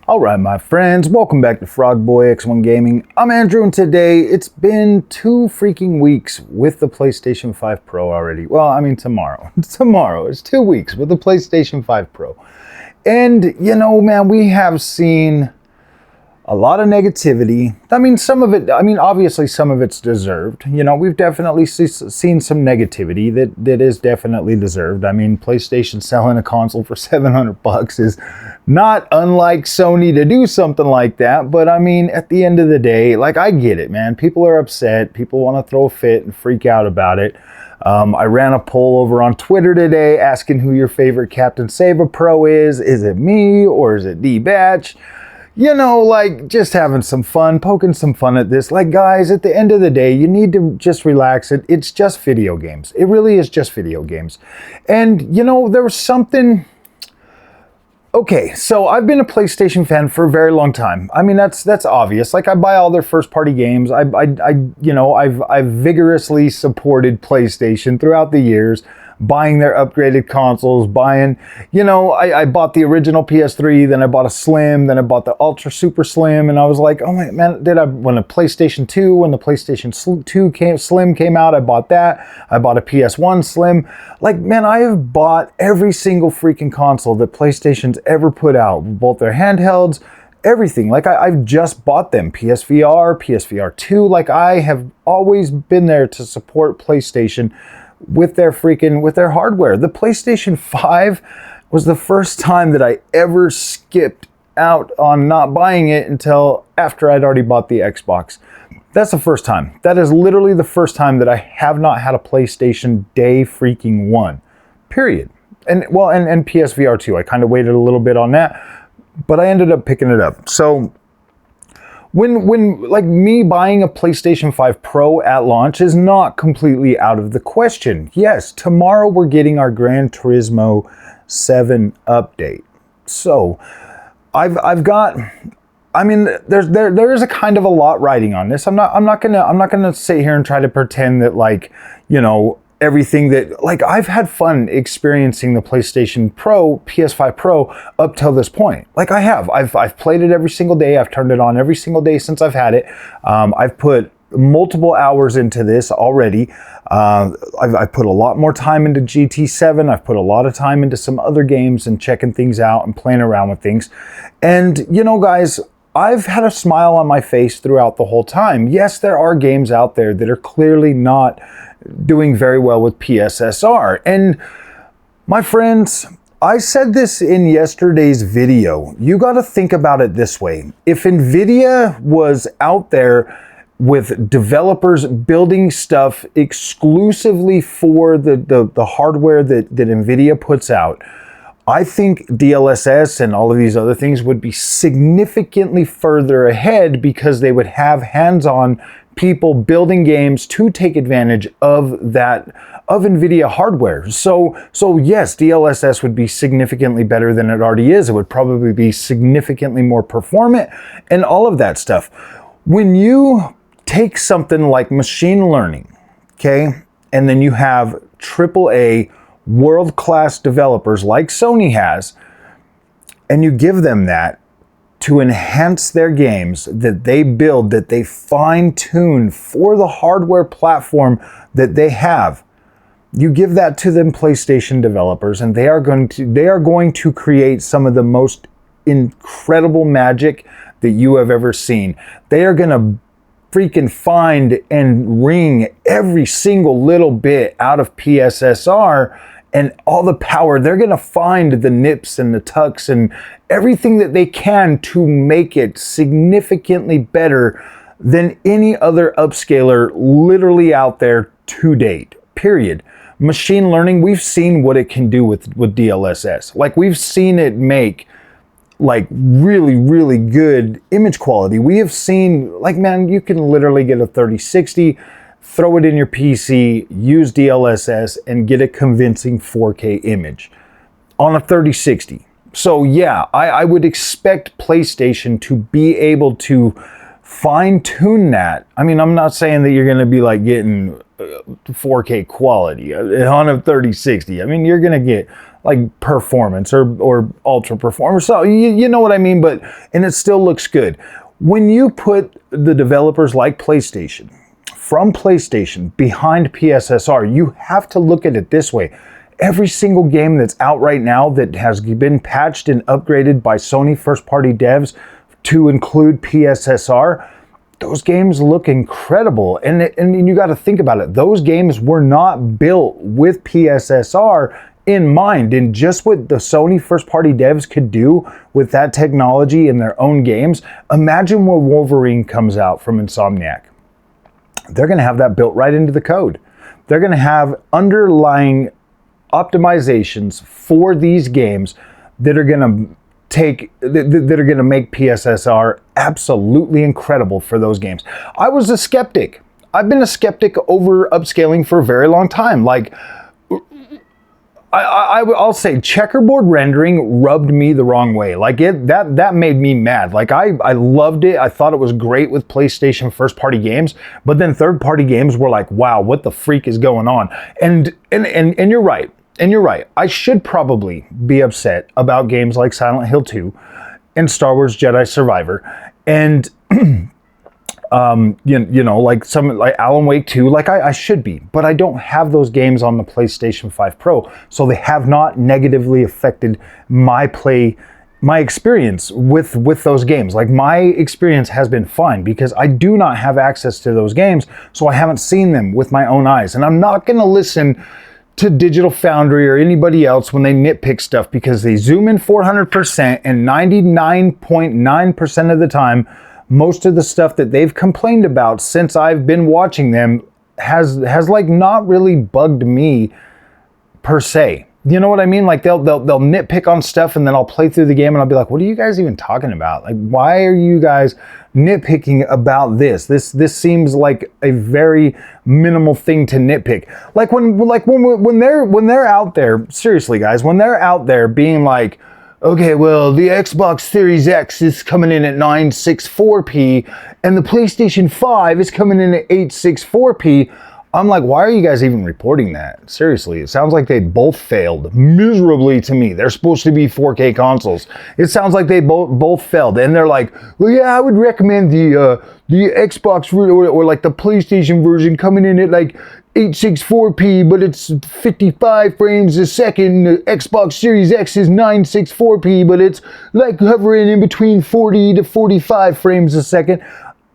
Alright my friends, welcome back to Frogboy X1 Gaming. I'm Andrew and today it's been 2 freaking weeks with the PlayStation 5 Pro already. Well, I mean tomorrow. It's 2 weeks with the PlayStation 5 Pro. And you know, man, we have seen a lot of negativity. I mean, obviously some of it's deserved. You know, we've definitely seen some negativity that is definitely deserved. I mean, PlayStation selling a console for $700 is not unlike Sony to do something like that. But I mean, at the end of the day, like, I get it, man. People are upset. People want to throw a fit and freak out about it. I ran a poll over on Twitter today asking who your favorite Captain Saber Pro is. Is it me or is it D-Batch? You know, like, just having some fun, poking some fun at this. Like, guys, at the end of the day, you need to just relax. It's just video games. It really is just video games. And, you know, there was something... Okay, so I've been a PlayStation fan for a very long time. I mean, that's obvious. Like, I buy all their first-party games. I've vigorously supported PlayStation throughout the years, buying their upgraded consoles, I bought the original PS3, then I bought a Slim, then I bought the Ultra Super Slim, and I was like, oh my man, when the PlayStation 2, when the PlayStation 2 Slim came out, I bought that. I bought a PS1 Slim. Like, man, I have bought every single freaking console that PlayStation's ever put out, both their handhelds, everything. Like, I've just bought them. PSVR, PSVR 2, like, I have always been there to support PlayStation with their hardware. The PlayStation 5 was the first time that I ever skipped out on not buying it until after I'd already bought the Xbox. That's the first time. That is literally the first time that I have not had a PlayStation day freaking one. Period. And PSVR 2. I kind of waited a little bit on that, but I ended up picking it up. So when like me buying a PlayStation 5 Pro at launch is not completely out of the question. Yes, tomorrow we're getting our Gran Turismo 7 update. So I've got, I mean, there is a kind of a lot riding on this. I'm not gonna sit here and try to pretend that, like, you know, everything that, like, I've had fun experiencing the PlayStation Pro, PS5 Pro up till this point. Like, I've played it every single day. I've turned it on every single day since I've had it. I've put multiple hours into this already. I've put a lot more time into GT7. I've put a lot of time into some other games and checking things out and playing around with things. And, you know, guys, I've had a smile on my face throughout the whole time. Yes, there are games out there that are clearly not doing very well with PSSR. And my friends, I said this in yesterday's video. You got to think about it this way. If Nvidia was out there with developers building stuff exclusively for the hardware that Nvidia puts out, I think DLSS and all of these other things would be significantly further ahead because they would have hands-on people building games to take advantage of Nvidia hardware. So yes, DLSS would be significantly better than it already is. It would probably be significantly more performant and all of that stuff. When you take something like machine learning, okay, and then you have AAA world-class developers like Sony has, and you give them that to enhance their games that they build, that they fine-tune for the hardware platform that they have. You give that to them PlayStation developers, and they are going to create some of the most incredible magic that you have ever seen. They are going to freaking find and wring every single little bit out of PSSR and all the power. They're going to find the nips and the tucks and everything that they can to make it significantly better than any other upscaler literally out there to date, period. Machine learning, we've seen what it can do with DLSS. Like, we've seen it make, like, really, really good image quality. We have seen, like, man, you can literally get a 3060, throw it in your PC, use DLSS, and get a convincing 4K image on a 3060. So yeah, I would expect PlayStation to be able to fine-tune that. I mean, I'm not saying that you're going to be like getting 4K quality on a 3060. I mean, you're going to get performance or ultra performance. So you know what I mean, and it still looks good. When you put the developers like PlayStation, from PlayStation behind PSSR, you have to look at it this way. Every single game that's out right now that has been patched and upgraded by Sony first-party devs to include PSSR, those games look incredible. And you got to think about it. Those games were not built with PSSR in mind, and just what the Sony first-party devs could do with that technology in their own games. Imagine when Wolverine comes out from Insomniac. They're going to have that built right into the code. They're going to have underlying optimizations for these games that are going to make PSSR absolutely incredible for those games. I was a skeptic. I've been a skeptic over upscaling for a very long time. Like, I'll say checkerboard rendering rubbed me the wrong way. Like that made me mad. Like I loved it. I thought it was great with PlayStation first party games, but then third party games were like, wow, what the freak is going on? And you're right. And you're right. I should probably be upset about games like Silent Hill 2 and Star Wars Jedi Survivor and you know, like Alan Wake 2, like I should be, but I don't have those games on the PlayStation 5 Pro, so they have not negatively affected my experience with those games. Like my experience has been fine because I do not have access to those games, so I haven't seen them with my own eyes, and I'm not going to listen to Digital Foundry or anybody else when they nitpick stuff because they zoom in 400% and 99.9% of the time, most of the stuff that they've complained about since I've been watching them has like not really bugged me per se. You know what I mean? Like they'll nitpick on stuff and then I'll play through the game and I'll be like, what are you guys even talking about? Like, why are you guys nitpicking about this? This seems like a very minimal thing to nitpick. Like when they're out there, seriously guys, when they're out there being like, okay, well, the Xbox Series X is coming in at 964p and the PlayStation 5 is coming in at 864p. I'm like, why are you guys even reporting that? Seriously, it sounds like they both failed miserably to me. They're supposed to be 4K consoles. It sounds like they both failed. And they're like, well, yeah, I would recommend the Xbox or like the PlayStation version coming in at like 864p, but it's 55 frames a second. The Xbox Series X is 964p, but it's like hovering in between 40 to 45 frames a second.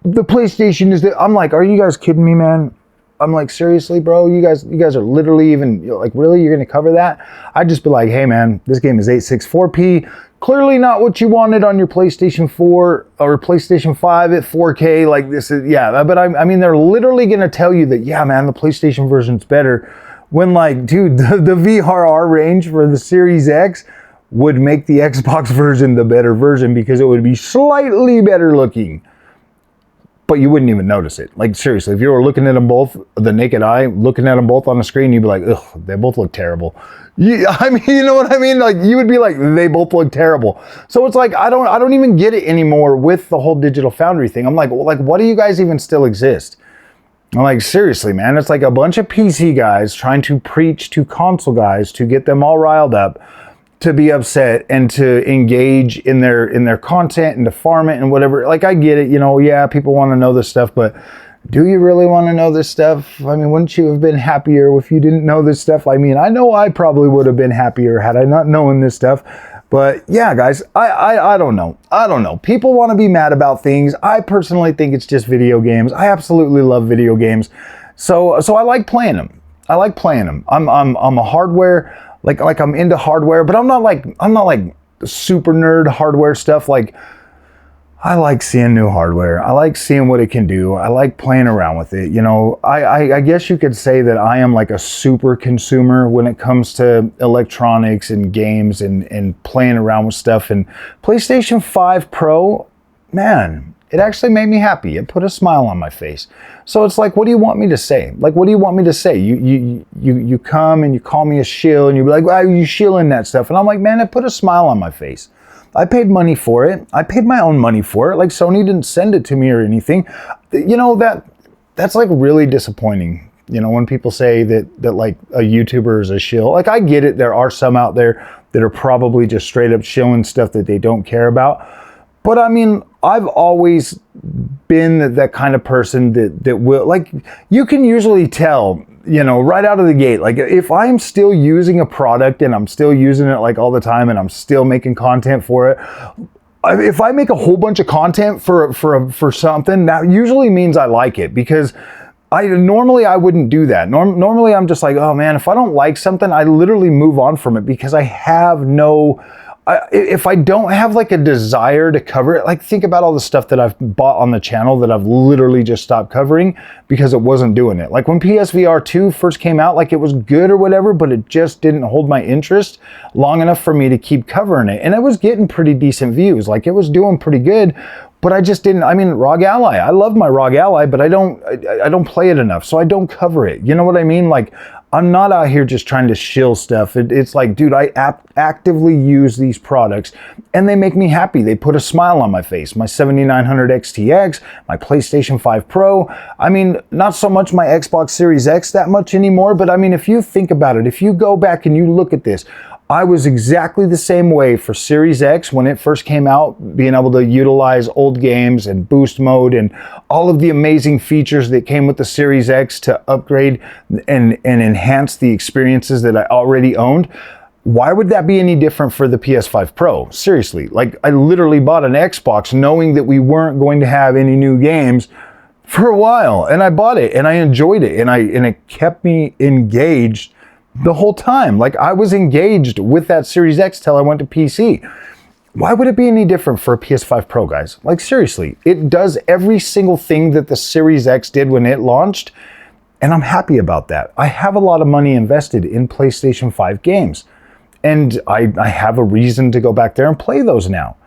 The PlayStation is I'm like, are you guys kidding me, man? I'm like, seriously, bro? You guys are literally even, like, really? You're going to cover that? I'd just be like, hey, man, this game is 864p. Clearly not what you wanted on your PlayStation 4 or PlayStation 5 at 4K. Like, this is, yeah. But I mean, they're literally going to tell you that, yeah, man, the PlayStation version's better. When, like, dude, the VRR range for the Series X would make the Xbox version the better version because it would be slightly better looking. But you wouldn't even notice it. Like, seriously, if you were looking at them both, the naked eye, looking at them both on the screen, you'd be like, ugh, they both look terrible. I mean, you know what I mean? Like, you would be like, they both look terrible. So it's like, I don't even get it anymore with the whole Digital Foundry thing. I'm like, what do you guys even still exist? I'm like, seriously, man, it's like a bunch of PC guys trying to preach to console guys to get them all riled up, to be upset and to engage in their content and to farm it and whatever. Like, I get it, you know, yeah, people want to know this stuff, but do you really want to know this stuff? I mean, wouldn't you have been happier if you didn't know this stuff? I mean, I know I probably would have been happier had I not known this stuff. But yeah, guys, I don't know. I don't know. People want to be mad about things. I personally think it's just video games. I absolutely love video games. So I like playing them. I like playing them. I'm a hardware, like I'm into hardware, but I'm not like super nerd hardware stuff. Like, I like seeing new hardware. I like seeing what it can do. I like playing around with it. You know, I guess you could say that I am like a super consumer when it comes to electronics and games and playing around with stuff. And PlayStation 5 Pro, man, it actually made me happy. It put a smile on my face. So it's like, what do you want me to say? Like, what do you want me to say? You come and you call me a shill and you be like, why are you shilling that stuff? And I'm like, man, it put a smile on my face. I paid money for it. I paid my own money for it. Like, Sony didn't send it to me or anything. You know, that's like really disappointing You know, when people say that like a YouTuber is a shill, like I get it. There are some out there that are probably just straight up shilling stuff that they don't care about. But I mean, I've always been that kind of person that will, like, you can usually tell, you know, right out of the gate, like if I'm still using a product and I'm still using it like all the time and I'm still making content for it, if I make a whole bunch of content for something, that usually means I like it, because normally I wouldn't do that. Normally I'm just like, oh man, if I don't like something, I literally move on from it, because I have no, if I don't have like a desire to cover it, like think about all the stuff that I've bought on the channel that I've literally just stopped covering because it wasn't doing it. Like when PSVR 2 first came out, like it was good or whatever, but it just didn't hold my interest long enough for me to keep covering it. And it was getting pretty decent views. Like it was doing pretty good, but I just didn't. I mean, ROG Ally, I love my ROG Ally, but I don't play it enough, so I don't cover it. You know what I mean? Like, I'm not out here just trying to shill stuff. It's like, dude, I actively use these products and they make me happy. They put a smile on my face. My 7900 XTX, my PlayStation 5 Pro. I mean, not so much my Xbox Series X that much anymore, but I mean, if you think about it, if you go back and you look at this, I was exactly the same way for Series X when it first came out, being able to utilize old games and boost mode and all of the amazing features that came with the Series X to upgrade and enhance the experiences that I already owned. Why would that be any different for the PS5 Pro? Seriously, like I literally bought an Xbox knowing that we weren't going to have any new games for a while, and I bought it and I enjoyed it, and it kept me engaged the whole time. Like I was engaged with that Series X till I went to PC. Why would it be any different for a PS5 Pro, guys? Like seriously, it does every single thing that the Series X did when it launched, and I'm happy about that. I have a lot of money invested in PlayStation 5 games, and I have a reason to go back there and play those now.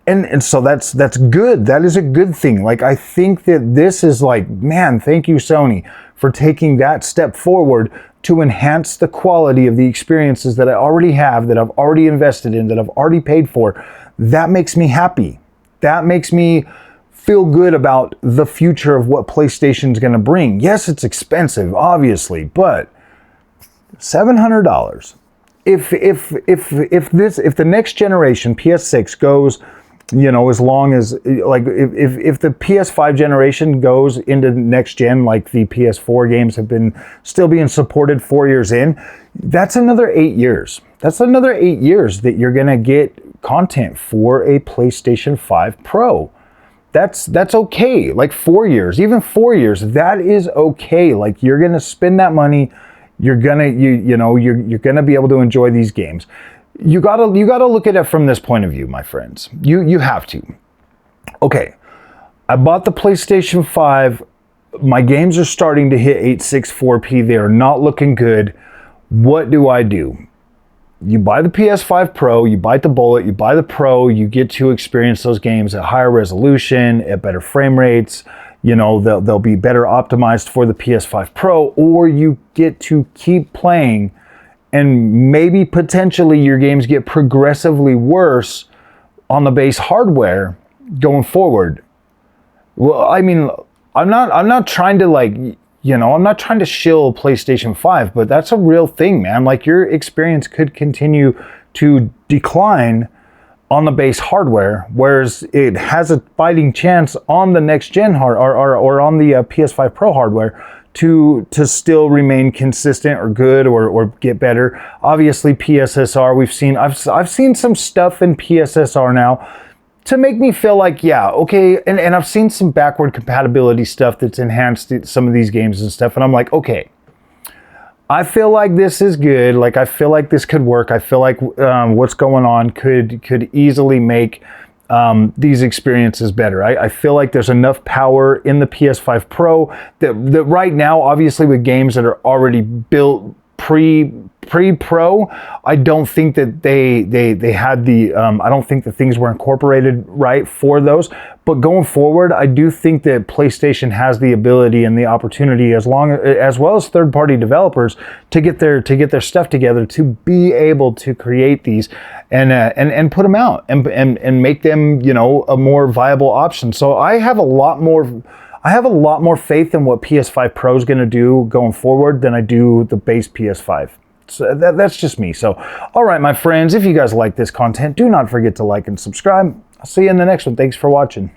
And so that's good. That is a good thing. Like I think that this is like, man, thank you Sony for taking that step forward to enhance the quality of the experiences that I already have, that I've already invested in, that I've already paid for. That makes me happy. That makes me feel good about the future of what PlayStation's gonna bring. Yes, it's expensive, obviously, but $700. If the next generation PS6 goes, you know, as long as, like, if the PS5 generation goes into next gen, like the PS4 games have been still being supported 4 years in, that's another 8 years. That's another 8 years that you're gonna get content for a PlayStation 5 Pro. That's okay. Like 4 years, even 4 years, that is okay. Like you're gonna spend that money, you're gonna you're gonna be able to enjoy these games. You gotta look at it from this point of view, my friends. You have to. Okay, I bought the PlayStation 5. My games are starting to hit 864p. They are not looking good. What do? You buy the PS5 Pro, you bite the bullet, you buy the Pro, you get to experience those games at higher resolution, at better frame rates. You know, they'll be better optimized for the PS5 Pro, or you get to keep playing, and maybe potentially your games get progressively worse on the base hardware going forward. Well, I mean, I'm not trying to, like, you know, I'm not trying to shill PlayStation 5, but that's a real thing, man. Like your experience could continue to decline on the base hardware, whereas it has a fighting chance on the next gen or on the PS5 Pro hardware to still remain consistent or good or get better. Obviously PSSR, I've seen some stuff in PSSR now to make me feel like, yeah, okay, and I've seen some backward compatibility stuff that's enhanced some of these games and stuff, and I'm like, okay, I feel like this is good. Like I feel like this could work. I feel like what's going on could easily make these experiences better. I feel like there's enough power in the PS5 Pro that right now, obviously with games that are already built pre-Pro, I don't think that they had the I don't think that things were incorporated right for those. But going forward, I do think that PlayStation has the ability and the opportunity, as well as third-party developers, to get their stuff together to be able to create these and put them out and make them, you know, a more viable option. So I have a lot more I have a lot more faith in what PS5 Pro is going to do going forward than I do the base PS5. So that's just me. So, all right, my friends, if you guys like this content, do not forget to like and subscribe. I'll see you in the next one. Thanks for watching.